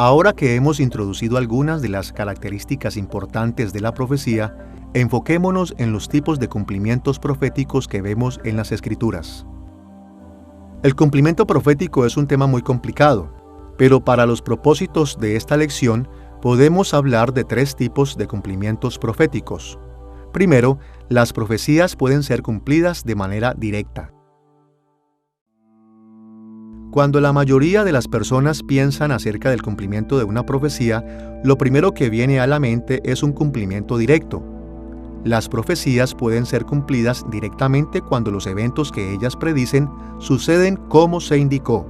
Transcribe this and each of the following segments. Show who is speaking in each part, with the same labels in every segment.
Speaker 1: Ahora que hemos introducido algunas de las características importantes de la profecía, enfoquémonos en los tipos de cumplimientos proféticos que vemos en las Escrituras. El cumplimiento profético es un tema muy complicado, pero para los propósitos de esta lección podemos hablar de tres tipos de cumplimientos proféticos. Primero, las profecías pueden ser cumplidas de manera directa. Cuando la mayoría de las personas piensan acerca del cumplimiento de una profecía, lo primero que viene a la mente es un cumplimiento directo. Las profecías pueden ser cumplidas directamente cuando los eventos que ellas predicen suceden como se indicó.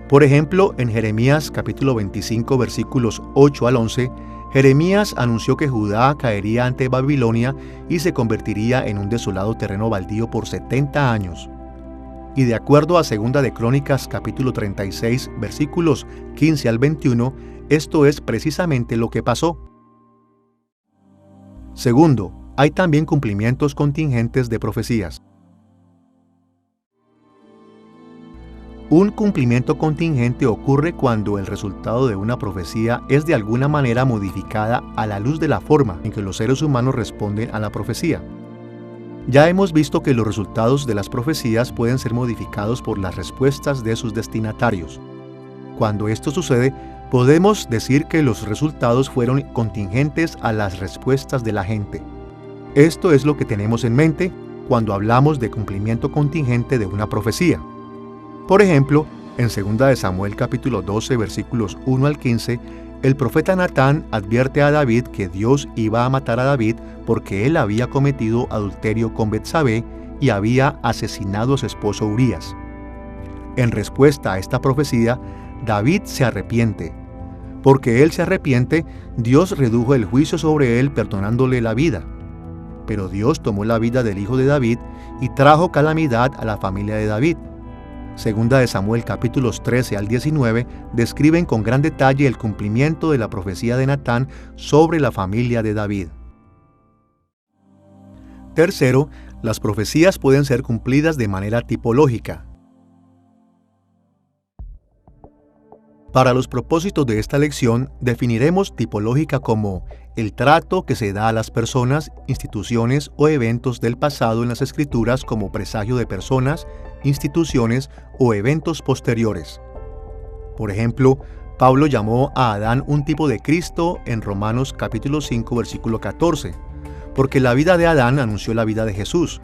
Speaker 1: Por ejemplo, en Jeremías capítulo 25 versículos 8 al 11, Jeremías anunció que Judá caería ante Babilonia y se convertiría en un desolado terreno baldío por 70 años. Y de acuerdo a 2 de Crónicas capítulo 36 versículos 15 al 21, esto es precisamente lo que pasó. Segundo, hay también cumplimientos contingentes de profecías. Un cumplimiento contingente ocurre cuando el resultado de una profecía es de alguna manera modificada a la luz de la forma en que los seres humanos responden a la profecía. Ya hemos visto que los resultados de las profecías pueden ser modificados por las respuestas de sus destinatarios. Cuando esto sucede, podemos decir que los resultados fueron contingentes a las respuestas de la gente. Esto es lo que tenemos en mente cuando hablamos de cumplimiento contingente de una profecía. Por ejemplo, en 2 de Samuel capítulo 12 versículos 1 al 15, el profeta Natán advierte a David que Dios iba a matar a David porque él había cometido adulterio con Betsabé y había asesinado a su esposo Urías. En respuesta a esta profecía, David se arrepiente. Porque él se arrepiente, Dios redujo el juicio sobre él perdonándole la vida. Pero Dios tomó la vida del hijo de David y trajo calamidad a la familia de David. Segunda de Samuel capítulos 13 al 19 describen con gran detalle el cumplimiento de la profecía de Natán sobre la familia de David. Tercero, las profecías pueden ser cumplidas de manera tipológica. Para los propósitos de esta lección, definiremos tipológica como el trato que se da a las personas, instituciones o eventos del pasado en las Escrituras como presagio de personas, instituciones o eventos posteriores. Por ejemplo, Pablo llamó a Adán un tipo de Cristo en Romanos capítulo 5 versículo 14, porque la vida de Adán anunció la vida de Jesús.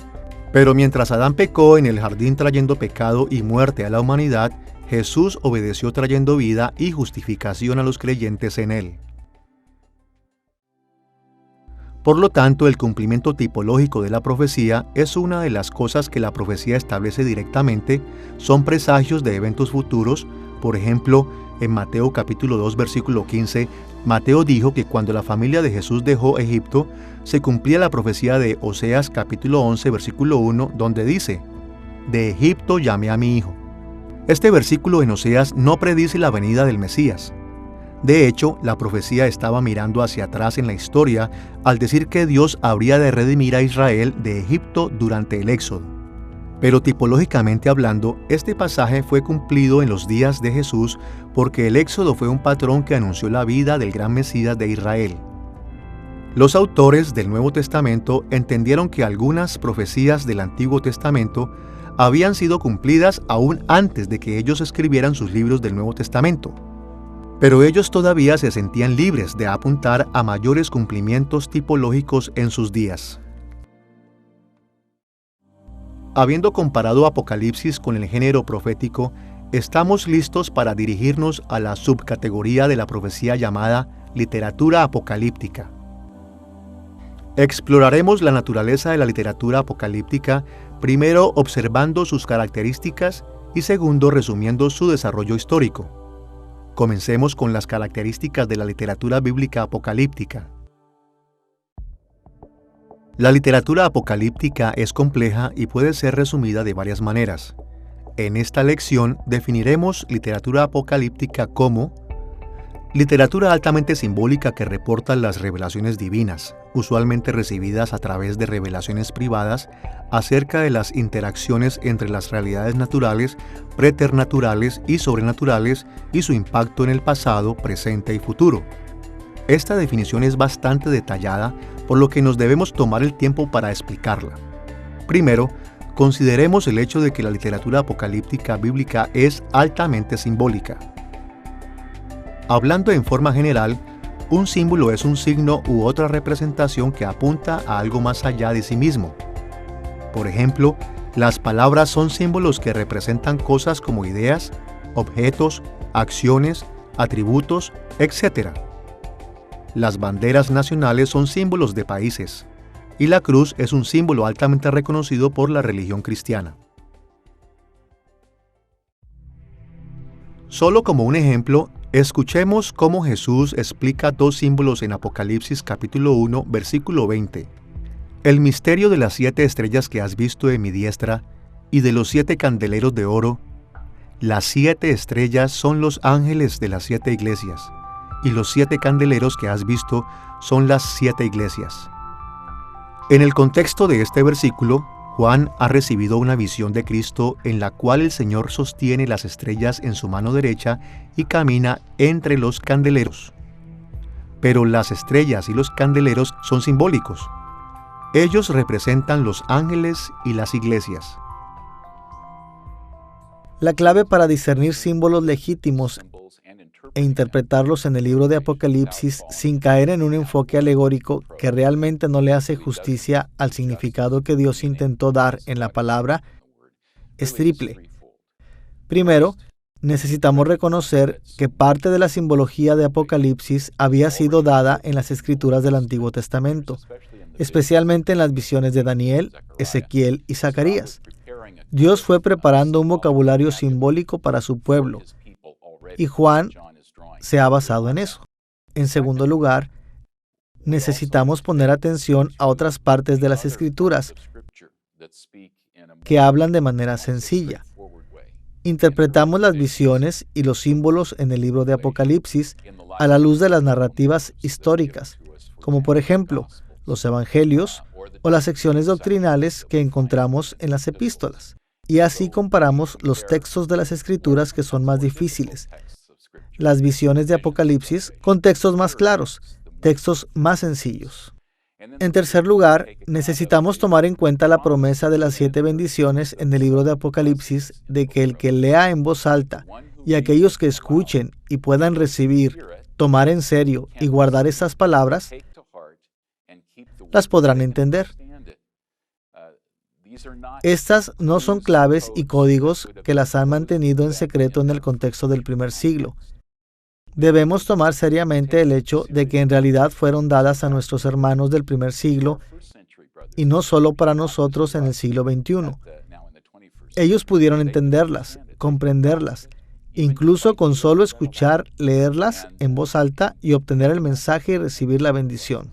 Speaker 1: Pero mientras Adán pecó en el jardín trayendo pecado y muerte a la humanidad, Jesús obedeció trayendo vida y justificación a los creyentes en él. Por lo tanto, el cumplimiento tipológico de la profecía es una de las cosas que la profecía establece directamente, son presagios de eventos futuros. Por ejemplo, en Mateo capítulo 2 versículo 15, Mateo dijo que cuando la familia de Jesús dejó Egipto, se cumplía la profecía de Oseas capítulo 11 versículo 1, donde dice: «De Egipto llamé a mi hijo». Este versículo en Oseas no predice la venida del Mesías. De hecho, la profecía estaba mirando hacia atrás en la historia al decir que Dios habría de redimir a Israel de Egipto durante el Éxodo. Pero tipológicamente hablando, este pasaje fue cumplido en los días de Jesús porque el Éxodo fue un patrón que anunció la vida del gran Mesías de Israel. Los autores del Nuevo Testamento entendieron que algunas profecías del Antiguo Testamento habían sido cumplidas aún antes de que ellos escribieran sus libros del Nuevo Testamento. Pero ellos todavía se sentían libres de apuntar a mayores cumplimientos tipológicos en sus días. Habiendo comparado Apocalipsis con el género profético, estamos listos para dirigirnos a la subcategoría de la profecía llamada literatura apocalíptica. Exploraremos la naturaleza de la literatura apocalíptica, primero observando sus características y segundo resumiendo su desarrollo histórico. Comencemos con las características de la literatura bíblica apocalíptica. La literatura apocalíptica es compleja y puede ser resumida de varias maneras. En esta lección definiremos literatura apocalíptica como Literatura altamente simbólica que reporta las revelaciones divinas, usualmente recibidas a través de revelaciones privadas acerca de las interacciones entre las realidades naturales, preternaturales y sobrenaturales y su impacto en el pasado, presente y futuro. Esta definición es bastante detallada, por lo que nos debemos tomar el tiempo para explicarla. Primero, consideremos el hecho de que la literatura apocalíptica bíblica es altamente simbólica. Hablando en forma general, un símbolo es un signo u otra representación que apunta a algo más allá de sí mismo. Por ejemplo, las palabras son símbolos que representan cosas como ideas, objetos, acciones, atributos, etc. Las banderas nacionales son símbolos de países, y la cruz es un símbolo altamente reconocido por la religión cristiana. Solo como un ejemplo, escuchemos cómo Jesús explica dos símbolos en Apocalipsis capítulo 1, versículo 20. El misterio de las 7 estrellas que has visto en mi diestra y de los 7 candeleros de oro. Las 7 estrellas son los ángeles de las 7 iglesias, y los 7 candeleros que has visto son las 7 iglesias. En el contexto de este versículo, Juan ha recibido una visión de Cristo en la cual el Señor sostiene las estrellas en su mano derecha y camina entre los candeleros. Pero las estrellas y los candeleros son simbólicos. Ellos representan los ángeles y las iglesias.
Speaker 2: La clave para discernir símbolos legítimos e interpretarlos en el libro de Apocalipsis sin caer en un enfoque alegórico que realmente no le hace justicia al significado que Dios intentó dar en la palabra es triple. Primero, necesitamos reconocer que parte de la simbología de Apocalipsis había sido dada en las escrituras del Antiguo Testamento, especialmente en las visiones de Daniel, Ezequiel y Zacarías. Dios fue preparando un vocabulario simbólico para su pueblo, y Juan se ha basado en eso. En segundo lugar, necesitamos poner atención a otras partes de las Escrituras que hablan de manera sencilla. Interpretamos las visiones y los símbolos en el libro de Apocalipsis a la luz de las narrativas históricas, como por ejemplo los evangelios o las secciones doctrinales que encontramos en las epístolas. Y así comparamos los textos de las Escrituras que son más difíciles, las visiones de Apocalipsis, con textos más claros, textos más sencillos. En tercer lugar, necesitamos tomar en cuenta la promesa de las 7 bendiciones en el libro de Apocalipsis de que el que lea en voz alta y aquellos que escuchen y puedan recibir, tomar en serio y guardar estas palabras, las podrán entender. Estas no son claves y códigos que las han mantenido en secreto en el contexto del primer siglo. Debemos tomar seriamente el hecho de que en realidad fueron dadas a nuestros hermanos del primer siglo y no solo para nosotros en el siglo XXI. Ellos pudieron entenderlas, comprenderlas, incluso con solo escuchar, leerlas en voz alta y obtener el mensaje y recibir la bendición.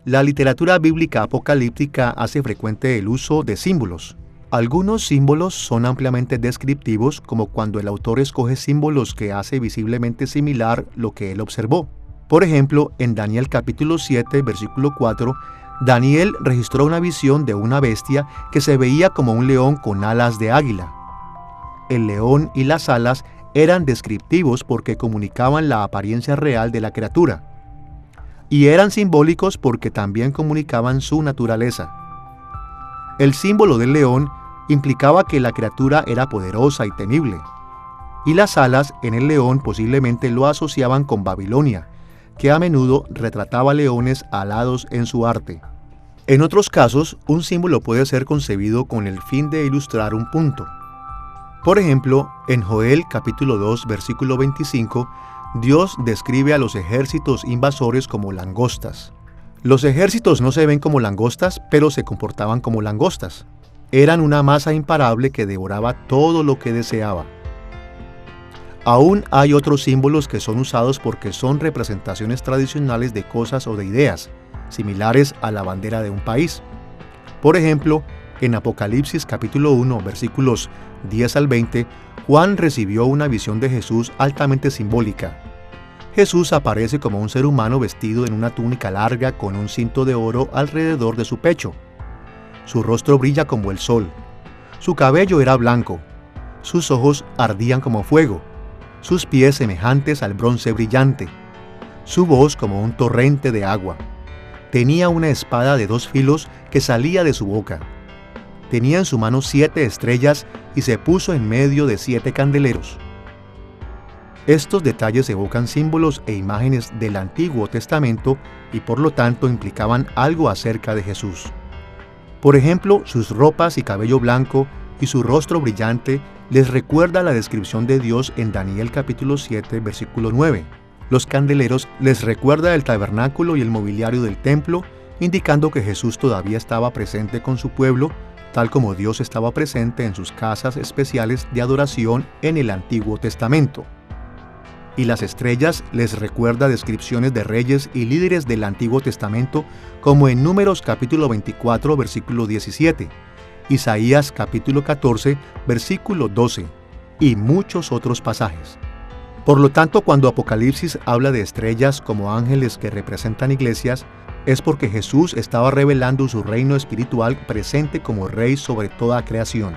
Speaker 1: La literatura bíblica apocalíptica hace frecuente el uso de símbolos. Algunos símbolos son ampliamente descriptivos, como cuando el autor escoge símbolos que hace visiblemente similar lo que él observó. Por ejemplo, en Daniel capítulo 7, versículo 4, Daniel registró una visión de una bestia que se veía como un león con alas de águila. El león y las alas eran descriptivos porque comunicaban la apariencia real de la criatura, y eran simbólicos porque también comunicaban su naturaleza. El símbolo del león implicaba que la criatura era poderosa y temible, y las alas en el león posiblemente lo asociaban con Babilonia, que a menudo retrataba leones alados en su arte. En otros casos, un símbolo puede ser concebido con el fin de ilustrar un punto. Por ejemplo, en Joel capítulo 2, versículo 25, Dios describe a los ejércitos invasores como langostas. Los ejércitos no se ven como langostas, pero se comportaban como langostas. Eran una masa imparable que devoraba todo lo que deseaba. Aún hay otros símbolos que son usados porque son representaciones tradicionales de cosas o de ideas, similares a la bandera de un país. Por ejemplo, en Apocalipsis capítulo 1, versículos 10 al 20, Juan recibió una visión de Jesús altamente simbólica. Jesús aparece como un ser humano vestido en una túnica larga con un cinto de oro alrededor de su pecho. Su rostro brilla como el sol. Su cabello era blanco. Sus ojos ardían como fuego. Sus pies semejantes al bronce brillante. Su voz como un torrente de agua. Tenía una espada de 2 filos que salía de su boca. Tenía en su mano 7 estrellas y se puso en medio de 7 candeleros. Estos detalles evocan símbolos e imágenes del Antiguo Testamento y por lo tanto implicaban algo acerca de Jesús. Por ejemplo, sus ropas y cabello blanco y su rostro brillante les recuerda la descripción de Dios en Daniel capítulo 7, versículo 9. Los candeleros les recuerda el tabernáculo y el mobiliario del templo, indicando que Jesús todavía estaba presente con su pueblo, tal como Dios estaba presente en sus casas especiales de adoración en el Antiguo Testamento. Y las estrellas les recuerda descripciones de reyes y líderes del Antiguo Testamento, como en Números capítulo 24, versículo 17, Isaías capítulo 14, versículo 12, y muchos otros pasajes. Por lo tanto, cuando Apocalipsis habla de estrellas como ángeles que representan iglesias, es porque Jesús estaba revelando su reino espiritual presente como rey sobre toda creación.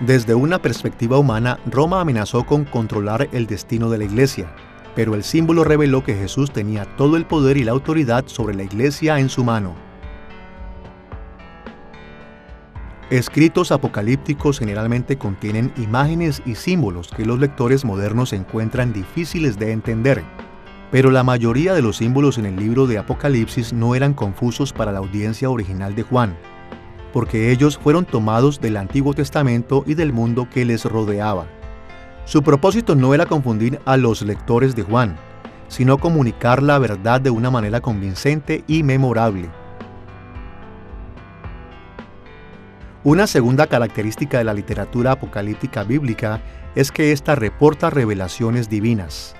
Speaker 1: Desde una perspectiva humana, Roma amenazó con controlar el destino de la iglesia, pero el símbolo reveló que Jesús tenía todo el poder y la autoridad sobre la iglesia en su mano. Escritos apocalípticos generalmente contienen imágenes y símbolos que los lectores modernos encuentran difíciles de entender, pero la mayoría de los símbolos en el libro de Apocalipsis no eran confusos para la audiencia original de Juan, porque ellos fueron tomados del Antiguo Testamento y del mundo que les rodeaba. Su propósito no era confundir a los lectores de Juan, sino comunicar la verdad de una manera convincente y memorable. Una segunda característica de la literatura apocalíptica bíblica es que ésta reporta revelaciones divinas.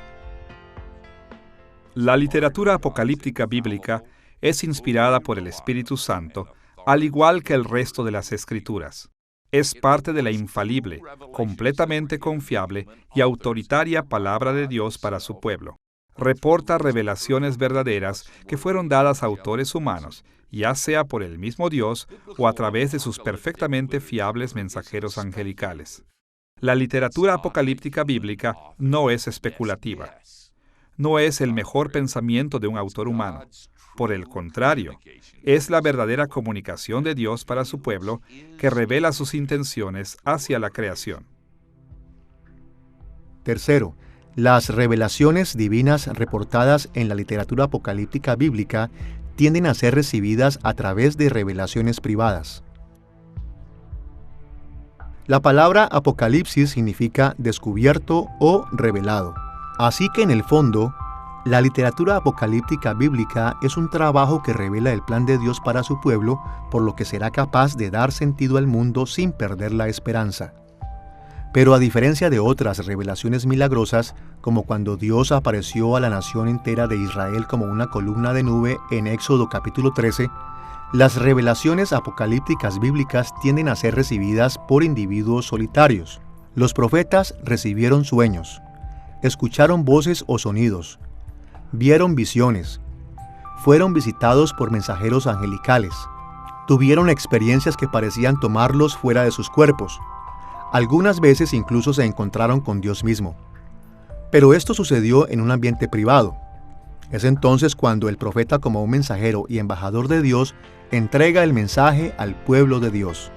Speaker 3: La literatura apocalíptica bíblica es inspirada por el Espíritu Santo, al igual que el resto de las Escrituras. Es parte de la infalible, completamente confiable y autoritaria palabra de Dios para su pueblo. Reporta revelaciones verdaderas que fueron dadas a autores humanos, ya sea por el mismo Dios o a través de sus perfectamente fiables mensajeros angelicales. La literatura apocalíptica bíblica no es especulativa. No es el mejor pensamiento de un autor humano. Por el contrario, es la verdadera comunicación de Dios para su pueblo que revela sus intenciones hacia la creación.
Speaker 1: Tercero, las revelaciones divinas reportadas en la literatura apocalíptica bíblica tienden a ser recibidas a través de revelaciones privadas. La palabra apocalipsis significa descubierto o revelado. Así que en el fondo, la literatura apocalíptica bíblica es un trabajo que revela el plan de Dios para su pueblo, por lo que será capaz de dar sentido al mundo sin perder la esperanza. Pero a diferencia de otras revelaciones milagrosas, como cuando Dios apareció a la nación entera de Israel como una columna de nube en Éxodo capítulo 13, las revelaciones apocalípticas bíblicas tienden a ser recibidas por individuos solitarios. Los profetas recibieron sueños, escucharon voces o sonidos, vieron visiones, fueron visitados por mensajeros angelicales, tuvieron experiencias que parecían tomarlos fuera de sus cuerpos. Algunas veces incluso se encontraron con Dios mismo. Pero esto sucedió en un ambiente privado. Es entonces cuando el profeta, como un mensajero y embajador de Dios, entrega el mensaje al pueblo de Dios.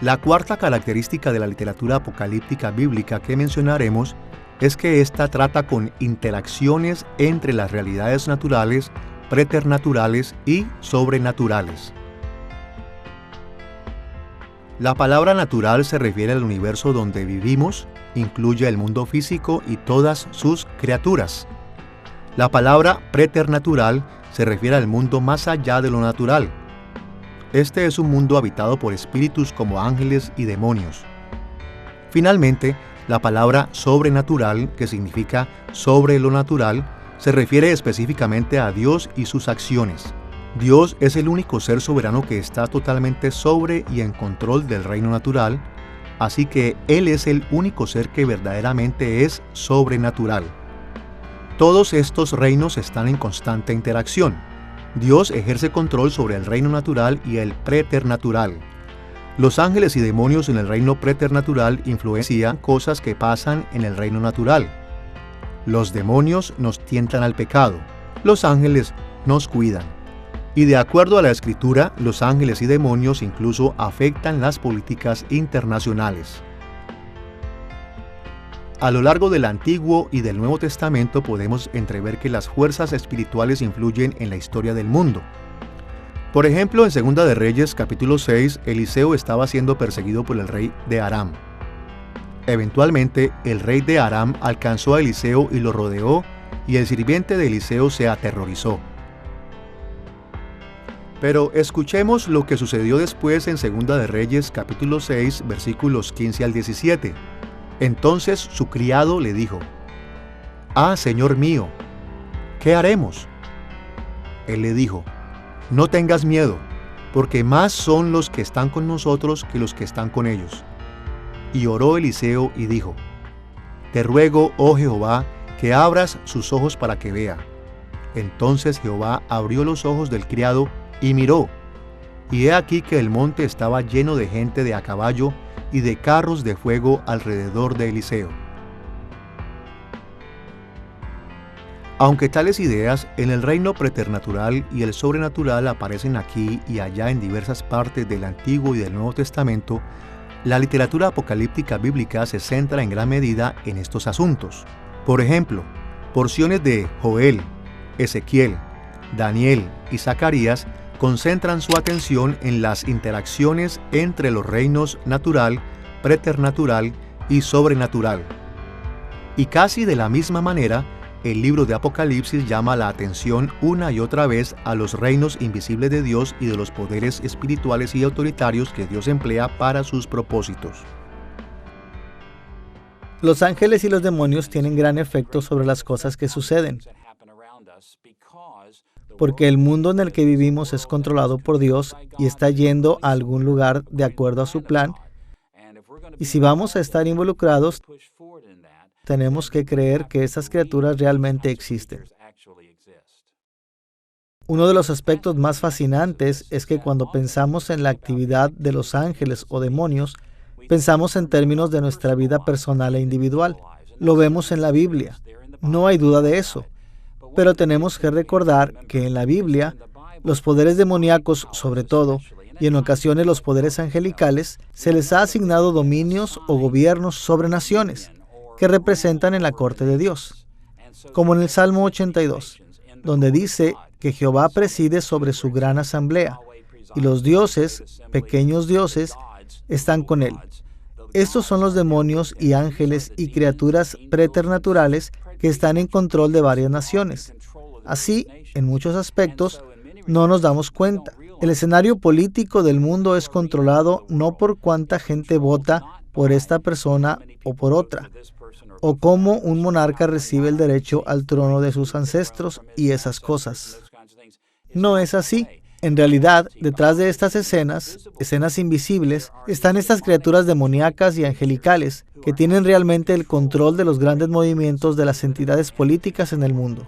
Speaker 1: La cuarta característica de la literatura apocalíptica bíblica que mencionaremos es que ésta trata con interacciones entre las realidades naturales, preternaturales y sobrenaturales. La palabra natural se refiere al universo donde vivimos, incluye el mundo físico y todas sus criaturas. La palabra preternatural se refiere al mundo más allá de lo natural. Este es un mundo habitado por espíritus como ángeles y demonios. Finalmente, la palabra sobrenatural, que significa sobre lo natural, se refiere específicamente a Dios y sus acciones. Dios es el único ser soberano que está totalmente sobre y en control del reino natural, así que Él es el único ser que verdaderamente es sobrenatural. Todos estos reinos están en constante interacción. Dios ejerce control sobre el reino natural y el preternatural. Los ángeles y demonios en el reino preternatural influencian cosas que pasan en el reino natural. Los demonios nos tientan al pecado. Los ángeles nos cuidan. Y de acuerdo a la Escritura, los ángeles y demonios incluso afectan las políticas internacionales. A lo largo del Antiguo y del Nuevo Testamento podemos entrever que las fuerzas espirituales influyen en la historia del mundo. Por ejemplo, en 2 de Reyes, capítulo 6, Eliseo estaba siendo perseguido por el rey de Aram. Eventualmente, el rey de Aram alcanzó a Eliseo y lo rodeó, y el sirviente de Eliseo se aterrorizó. Pero escuchemos lo que sucedió después en 2 de Reyes, capítulo 6, versículos 15 al 17. Entonces su criado le dijo: «Ah, señor mío, ¿qué haremos?». Él le dijo: «No tengas miedo, porque más son los que están con nosotros que los que están con ellos». Y oró Eliseo y dijo: «Te ruego, oh Jehová, que abras sus ojos para que vea». Entonces Jehová abrió los ojos del criado y miró, y he aquí que el monte estaba lleno de gente de a caballo y de carros de fuego alrededor de Eliseo. Aunque tales ideas en el reino preternatural y el sobrenatural aparecen aquí y allá en diversas partes del Antiguo y del Nuevo Testamento, la literatura apocalíptica bíblica se centra en gran medida en estos asuntos. Por ejemplo, porciones de Joel, Ezequiel, Daniel y Zacarías concentran su atención en las interacciones entre los reinos natural, preternatural y sobrenatural. Y casi de la misma manera, el libro de Apocalipsis llama la atención una y otra vez a los reinos invisibles de Dios y de los poderes espirituales y autoritarios que Dios emplea para sus propósitos.
Speaker 2: Los ángeles y los demonios tienen gran efecto sobre las cosas que suceden, porque el mundo en el que vivimos es controlado por Dios y está yendo a algún lugar de acuerdo a su plan. Y si vamos a estar involucrados, tenemos que creer que esas criaturas realmente existen. Uno de los aspectos más fascinantes es que cuando pensamos en la actividad de los ángeles o demonios, pensamos en términos de nuestra vida personal e individual. Lo vemos en la Biblia. No hay duda de eso. Pero tenemos que recordar que en la Biblia, los poderes demoníacos, sobre todo, y en ocasiones los poderes angelicales, se les ha asignado dominios o gobiernos sobre naciones, que representan en la corte de Dios. Como en el Salmo 82, donde dice que Jehová preside sobre su gran asamblea, y los dioses, pequeños dioses, están con él. Estos son los demonios y ángeles y criaturas preternaturales que están en control de varias naciones. Así, en muchos aspectos, no nos damos cuenta. El escenario político del mundo es controlado no por cuánta gente vota por esta persona o por otra, o cómo un monarca recibe el derecho al trono de sus ancestros y esas cosas. No es así. En realidad, detrás de estas escenas invisibles, están estas criaturas demoníacas y angelicales que tienen realmente el control de los grandes movimientos de las entidades políticas en el mundo.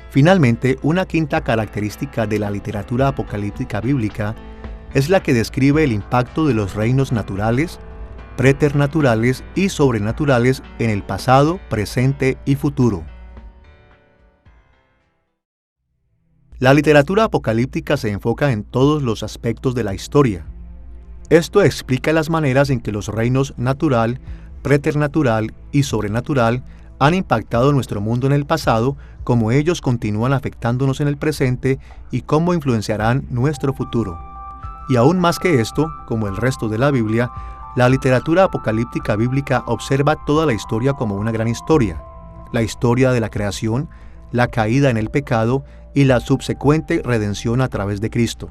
Speaker 1: Finalmente, una quinta característica de la literatura apocalíptica bíblica es la que describe el impacto de los reinos naturales, preternaturales y sobrenaturales en el pasado, presente y futuro. La literatura apocalíptica se enfoca en todos los aspectos de la historia. Esto explica las maneras en que los reinos natural, preternatural y sobrenatural han impactado nuestro mundo en el pasado, cómo ellos continúan afectándonos en el presente y cómo influenciarán nuestro futuro. Y aún más que esto, como el resto de la Biblia, la literatura apocalíptica bíblica observa toda la historia como una gran historia. La historia de la creación, la caída en el pecado y la subsecuente redención a través de Cristo.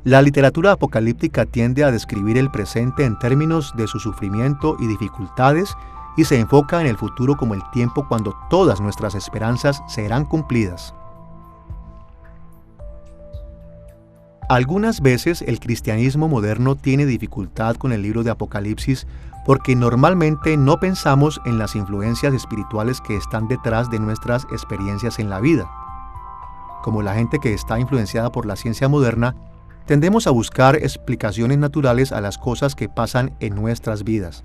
Speaker 1: La literatura apocalíptica tiende a describir el presente en términos de su sufrimiento y dificultades y se enfoca en el futuro como el tiempo cuando todas nuestras esperanzas serán cumplidas. Algunas veces el cristianismo moderno tiene dificultad con el libro de Apocalipsis porque normalmente no pensamos en las influencias espirituales que están detrás de nuestras experiencias en la vida. Como la gente que está influenciada por la ciencia moderna, tendemos a buscar explicaciones naturales a las cosas que pasan en nuestras vidas.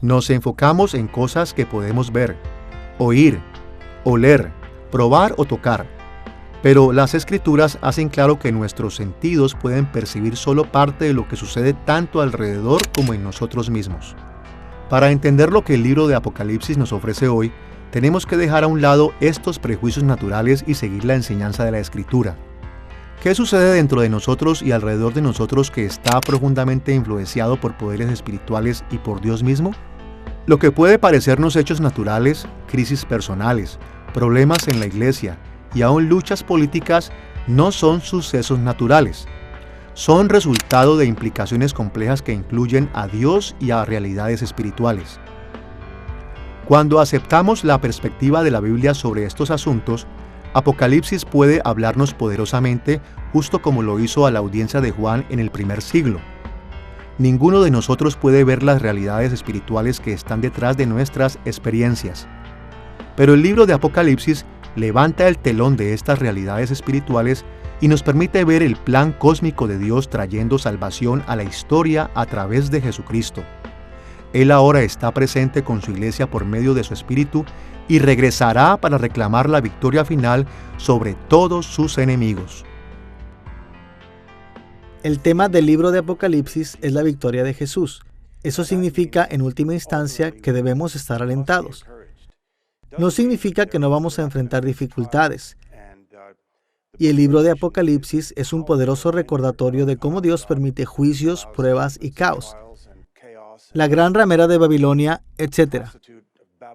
Speaker 1: Nos enfocamos en cosas que podemos ver, oír, oler, probar o tocar. Pero las Escrituras hacen claro que nuestros sentidos pueden percibir solo parte de lo que sucede tanto alrededor como en nosotros mismos. Para entender lo que el libro de Apocalipsis nos ofrece hoy, tenemos que dejar a un lado estos prejuicios naturales y seguir la enseñanza de la Escritura. ¿Qué sucede dentro de nosotros y alrededor de nosotros que está profundamente influenciado por poderes espirituales y por Dios mismo? Lo que puede parecernos hechos naturales, crisis personales, problemas en la iglesia y aún luchas políticas no son sucesos naturales. Son resultado de implicaciones complejas que incluyen a Dios y a realidades espirituales. Cuando aceptamos la perspectiva de la Biblia sobre estos asuntos, Apocalipsis puede hablarnos poderosamente, justo como lo hizo a la audiencia de Juan en el primer siglo. Ninguno de nosotros puede ver las realidades espirituales que están detrás de nuestras experiencias. Pero el libro de Apocalipsis levanta el telón de estas realidades espirituales y nos permite ver el plan cósmico de Dios trayendo salvación a la historia a través de Jesucristo. Él ahora está presente con su iglesia por medio de su Espíritu y regresará para reclamar la victoria final sobre todos sus enemigos.
Speaker 2: El tema del libro de Apocalipsis es la victoria de Jesús. Eso significa, en última instancia, que debemos estar alentados. No significa que no vamos a enfrentar dificultades. Y el libro de Apocalipsis es un poderoso recordatorio de cómo Dios permite juicios, pruebas y caos. La gran ramera de Babilonia, etc.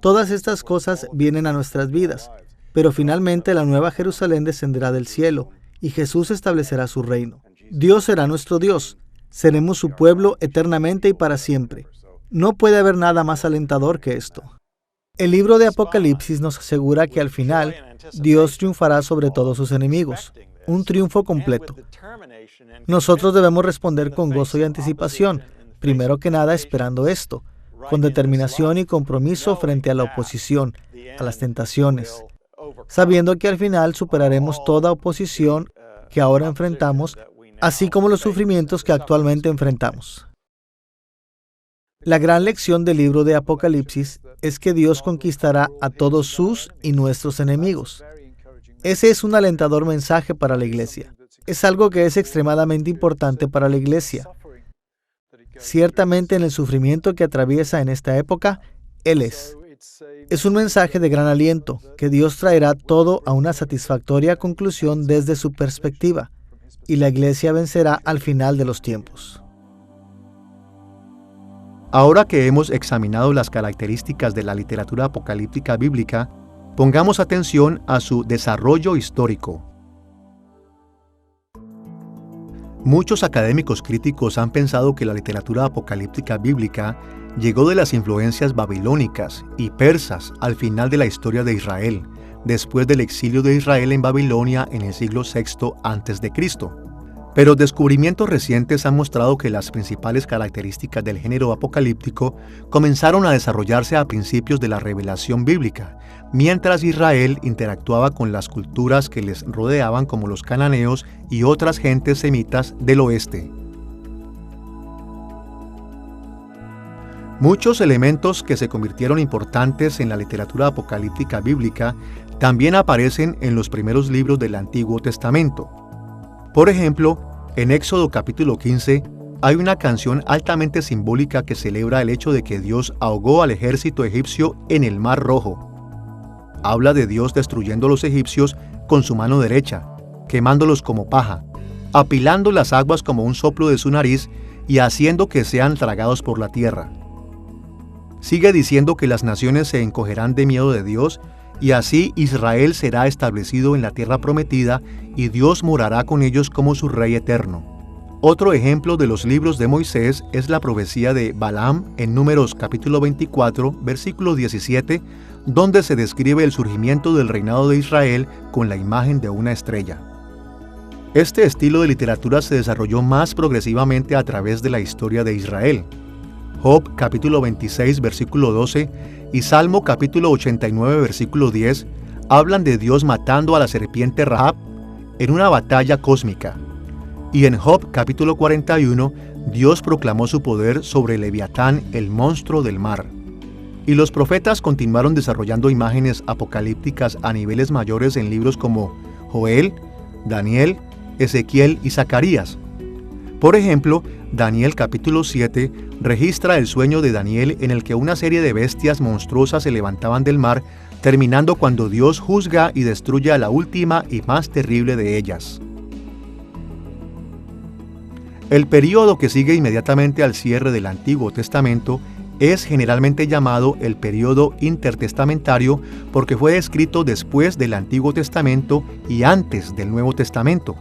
Speaker 2: Todas estas cosas vienen a nuestras vidas, pero finalmente la nueva Jerusalén descenderá del cielo y Jesús establecerá su reino. Dios será nuestro Dios. Seremos su pueblo eternamente y para siempre. No puede haber nada más alentador que esto. El libro de Apocalipsis nos asegura que al final Dios triunfará sobre todos sus enemigos. Un triunfo completo. Nosotros debemos responder con gozo y anticipación, primero que nada esperando esto, con determinación y compromiso frente a la oposición, a las tentaciones, sabiendo que al final superaremos toda oposición que ahora enfrentamos, así como los sufrimientos que actualmente enfrentamos. La gran lección del libro de Apocalipsis es que Dios conquistará a todos sus y nuestros enemigos. Ese es un alentador mensaje para la iglesia. Es algo que es extremadamente importante para la iglesia. Ciertamente en el sufrimiento que atraviesa en esta época, Él es. Es un mensaje de gran aliento, que Dios traerá todo a una satisfactoria conclusión desde su perspectiva, y la iglesia vencerá al final de los tiempos.
Speaker 1: Ahora que hemos examinado las características de la literatura apocalíptica bíblica, pongamos atención a su desarrollo histórico. Muchos académicos críticos han pensado que la literatura apocalíptica bíblica llegó de las influencias babilónicas y persas al final de la historia de Israel, después del exilio de Israel en Babilonia en el siglo VI a.C. Pero descubrimientos recientes han mostrado que las principales características del género apocalíptico comenzaron a desarrollarse a principios de la revelación bíblica, mientras Israel interactuaba con las culturas que les rodeaban como los cananeos y otras gentes semitas del oeste. Muchos elementos que se convirtieron importantes en la literatura apocalíptica bíblica también aparecen en los primeros libros del Antiguo Testamento. Por ejemplo, en Éxodo capítulo 15 hay una canción altamente simbólica que celebra el hecho de que Dios ahogó al ejército egipcio en el Mar Rojo. Habla de Dios destruyendo a los egipcios con su mano derecha, quemándolos como paja, apilando las aguas como un soplo de su nariz y haciendo que sean tragados por la tierra. Sigue diciendo que las naciones se encogerán de miedo de Dios y así Israel será establecido en la tierra prometida y Dios morará con ellos como su Rey eterno. Otro ejemplo de los libros de Moisés es la profecía de Balaam en Números capítulo 24, versículo 17, donde se describe el surgimiento del reinado de Israel con la imagen de una estrella. Este estilo de literatura se desarrolló más progresivamente a través de la historia de Israel. Job capítulo 26 versículo 12 y Salmo capítulo 89 versículo 10 hablan de Dios matando a la serpiente Rahab en una batalla cósmica. Y en Job capítulo 41, Dios proclamó su poder sobre Leviatán, el monstruo del mar. Y los profetas continuaron desarrollando imágenes apocalípticas a niveles mayores en libros como Joel, Daniel, Ezequiel y Zacarías. Por ejemplo, Daniel capítulo 7 registra el sueño de Daniel en el que una serie de bestias monstruosas se levantaban del mar, terminando cuando Dios juzga y destruye a la última y más terrible de ellas. El período que sigue inmediatamente al cierre del Antiguo Testamento es generalmente llamado el período intertestamentario porque fue escrito después del Antiguo Testamento y antes del Nuevo Testamento.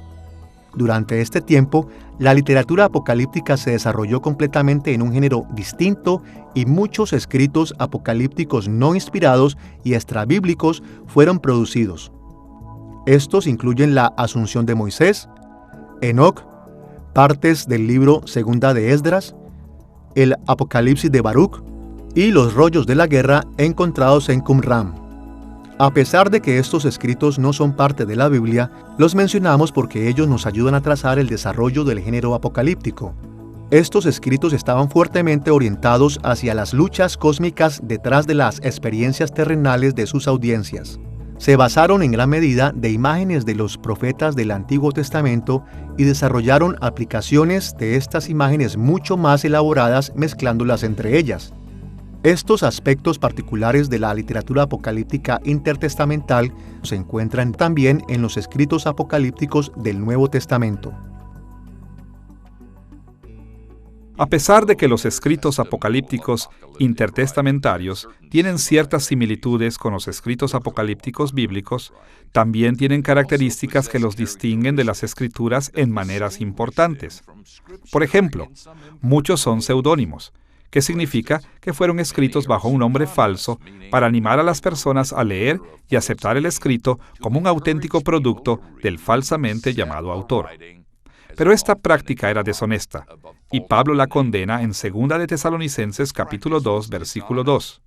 Speaker 1: Durante este tiempo, la literatura apocalíptica se desarrolló completamente en un género distinto y muchos escritos apocalípticos no inspirados y extrabíblicos fueron producidos. Estos incluyen la Asunción de Moisés, Enoc, partes del libro Segunda de Esdras, el Apocalipsis de Baruch y los rollos de la guerra encontrados en Qumran. A pesar de que estos escritos no son parte de la Biblia, los mencionamos porque ellos nos ayudan a trazar el desarrollo del género apocalíptico. Estos escritos estaban fuertemente orientados hacia las luchas cósmicas detrás de las experiencias terrenales de sus audiencias. Se basaron en gran medida de imágenes de los profetas del Antiguo Testamento y desarrollaron aplicaciones de estas imágenes mucho más elaboradas mezclándolas entre ellas. Estos aspectos particulares de la literatura apocalíptica intertestamental se encuentran también en los escritos apocalípticos del Nuevo Testamento.
Speaker 3: A pesar de que los escritos apocalípticos intertestamentarios tienen ciertas similitudes con los escritos apocalípticos bíblicos, también tienen características que los distinguen de las escrituras en maneras importantes. Por ejemplo, muchos son seudónimos, que significa que fueron escritos bajo un nombre falso para animar a las personas a leer y aceptar el escrito como un auténtico producto del falsamente llamado autor. Pero esta práctica era deshonesta, y Pablo la condena en 2 de Tesalonicenses capítulo 2, versículo 2.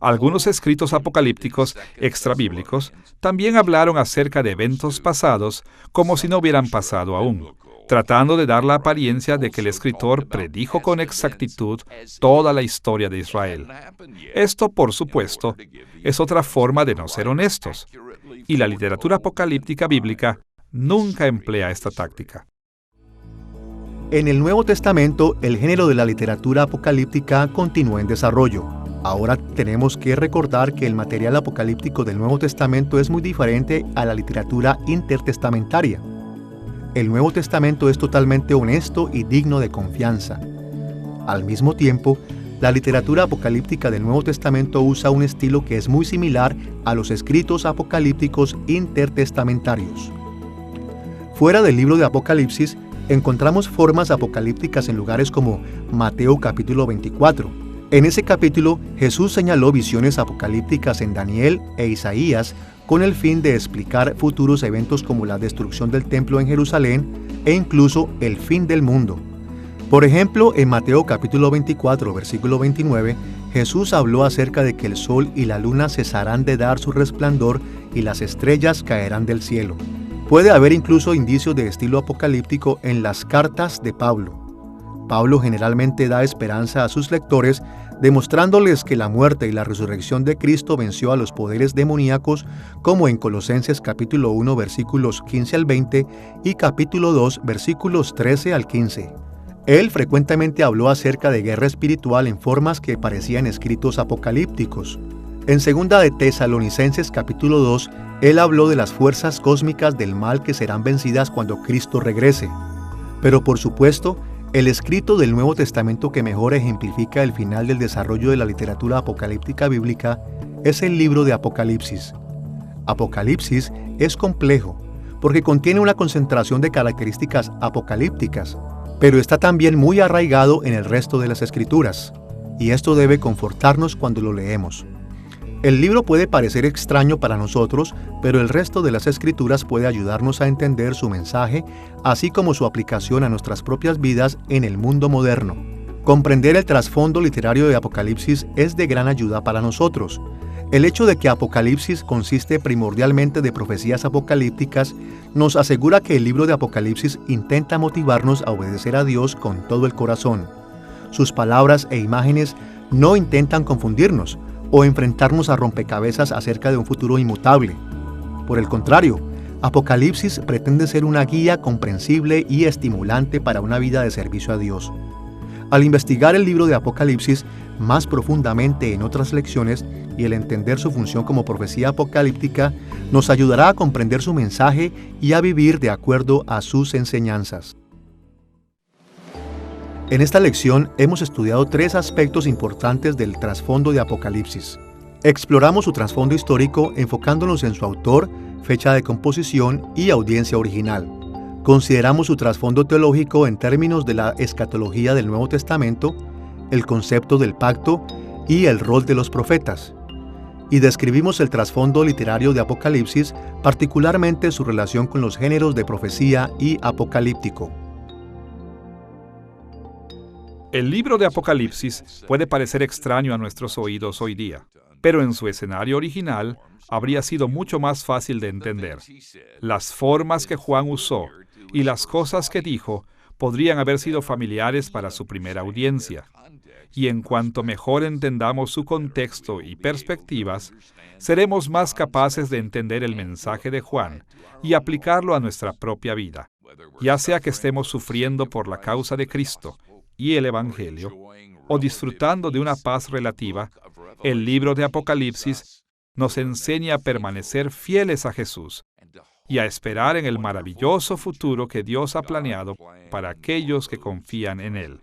Speaker 3: Algunos escritos apocalípticos extrabíblicos también hablaron acerca de eventos pasados como si no hubieran pasado aún, tratando de dar la apariencia de que el escritor predijo con exactitud toda la historia de Israel. Esto, por supuesto, es otra forma de no ser honestos, y la literatura apocalíptica bíblica nunca emplea esta táctica.
Speaker 1: En el Nuevo Testamento, el género de la literatura apocalíptica continúa en desarrollo. Ahora tenemos que recordar que el material apocalíptico del Nuevo Testamento es muy diferente a la literatura intertestamentaria. El Nuevo Testamento es totalmente honesto y digno de confianza. Al mismo tiempo, la literatura apocalíptica del Nuevo Testamento usa un estilo que es muy similar a los escritos apocalípticos intertestamentarios. Fuera del libro de Apocalipsis, encontramos formas apocalípticas en lugares como Mateo capítulo 24. En ese capítulo, Jesús señaló visiones apocalípticas en Daniel e Isaías con el fin de explicar futuros eventos como la destrucción del templo en Jerusalén e incluso el fin del mundo. Por ejemplo, en Mateo capítulo 24, versículo 29, Jesús habló acerca de que el sol y la luna cesarán de dar su resplandor y las estrellas caerán del cielo. Puede haber incluso indicios de estilo apocalíptico en las cartas de Pablo. Pablo generalmente da esperanza a sus lectores, demostrándoles que la muerte y la resurrección de Cristo venció a los poderes demoníacos, como en Colosenses capítulo 1 versículos 15 al 20 y capítulo 2 versículos 13 al 15. Él frecuentemente habló acerca de guerra espiritual en formas que parecían escritos apocalípticos. En 2 de Tesalonicenses capítulo 2, él habló de las fuerzas cósmicas del mal que serán vencidas cuando Cristo regrese. Pero por supuesto, el escrito del Nuevo Testamento que mejor ejemplifica el final del desarrollo de la literatura apocalíptica bíblica es el libro de Apocalipsis. Apocalipsis es complejo porque contiene una concentración de características apocalípticas, pero está también muy arraigado en el resto de las Escrituras, y esto debe confortarnos cuando lo leemos. El libro puede parecer extraño para nosotros, pero el resto de las Escrituras puede ayudarnos a entender su mensaje, así como su aplicación a nuestras propias vidas en el mundo moderno. Comprender el trasfondo literario de Apocalipsis es de gran ayuda para nosotros. El hecho de que Apocalipsis consiste primordialmente de profecías apocalípticas nos asegura que el libro de Apocalipsis intenta motivarnos a obedecer a Dios con todo el corazón. Sus palabras e imágenes no intentan confundirnos o enfrentarnos a rompecabezas acerca de un futuro inmutable. Por el contrario, Apocalipsis pretende ser una guía comprensible y estimulante para una vida de servicio a Dios. Al investigar el libro de Apocalipsis más profundamente en otras lecciones y el entender su función como profecía apocalíptica, nos ayudará a comprender su mensaje y a vivir de acuerdo a sus enseñanzas. En esta lección hemos estudiado 3 aspectos importantes del trasfondo de Apocalipsis. Exploramos su trasfondo histórico enfocándonos en su autor, fecha de composición y audiencia original. Consideramos su trasfondo teológico en términos de la escatología del Nuevo Testamento, el concepto del pacto y el rol de los profetas. Y describimos el trasfondo literario de Apocalipsis, particularmente su relación con los géneros de profecía y apocalíptico.
Speaker 3: El libro de Apocalipsis puede parecer extraño a nuestros oídos hoy día, pero en su escenario original habría sido mucho más fácil de entender. Las formas que Juan usó y las cosas que dijo podrían haber sido familiares para su primera audiencia. Y en cuanto mejor entendamos su contexto y perspectivas, seremos más capaces de entender el mensaje de Juan y aplicarlo a nuestra propia vida, ya sea que estemos sufriendo por la causa de Cristo y el Evangelio, o disfrutando de una paz relativa. El libro de Apocalipsis nos enseña a permanecer fieles a Jesús y a esperar en el maravilloso futuro que Dios ha planeado para aquellos que confían en Él.